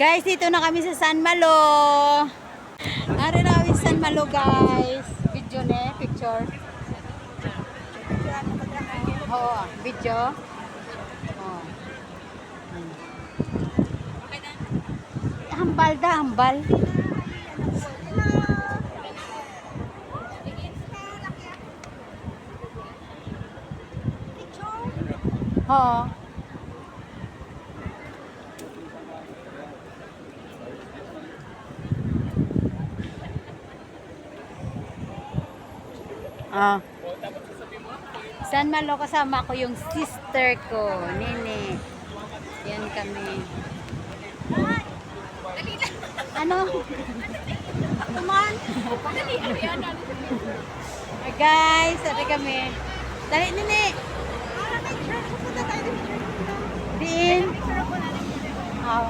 Guys, dito na kami sa San Malo. Ari na kami sa San Malo, guys. Video ne, picture. Oo, video. Oh. Hambal da, hambal. Oo. Ah. San Malo, kasama ko yung sister ko, Nene. Yan kami. Ano? Tuman. Guys, sabi kami. Dali, Nene. Din. Oh.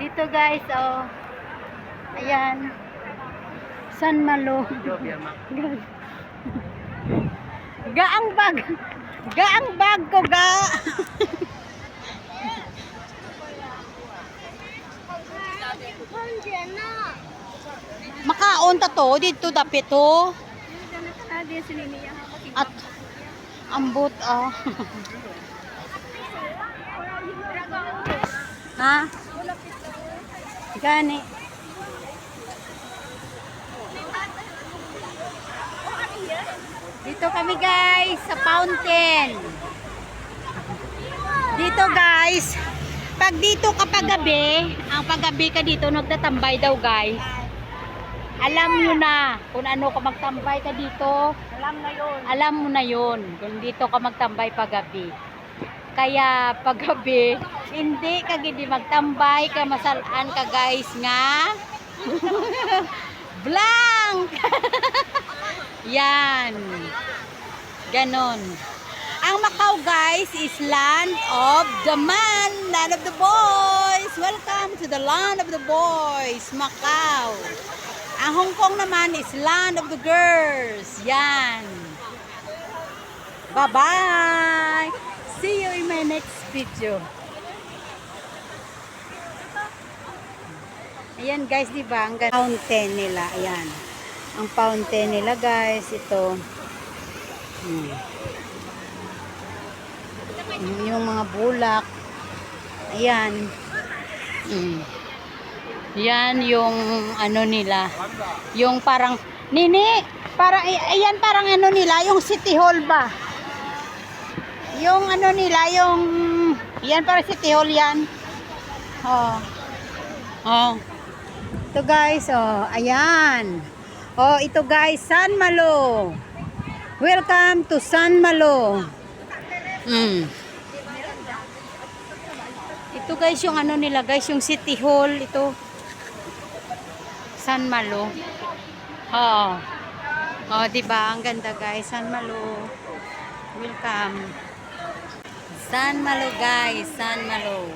Dito guys, oh. Ayan. San Malo. Gaang bag. Gaang bag ko, ga. Makaon ta to dito dapit to. At ambot ah. Ha? Gani. Dito kami guys sa fountain. Dito guys, pag dito kapag gabi, ang paggabi ka dito nagtatambay daw guys. Alam nyo na kung ano ka magtambay ka dito. Alam na yun. Alam mo na yun kung dito ka magtambay paggabi. Kaya paggabi, hindi ka gindi magtambay ka masalaan ka guys nga. Blank! Yan. Ganon. Ang Macau guys is land of the man, land of the boys. Welcome to the land of the boys, Macau. Ang Hong Kong naman is land of the girls. Yan. Bye-bye. See you in my next video. Ayan guys, di ba? Ang fountain nila. Ayan. Ang fountain nila guys. Ito. Yung mga bulak. Ayan. Yan yung ano nila. Yung parang, Nini, parang, ayan parang ano nila, yung City Hall ba? Yung ano nila, yung, yan parang City Hall yan. Oh. Oh. Ito guys, oh, ayan. Oh, ito guys, San Malo. Welcome to San Malo. Ito guys, yung ano nila guys, yung City Hall, ito. San Malo. Oh. Oh, diba? Ang ganda guys, San Malo. Welcome. San Malo guys, San Malo.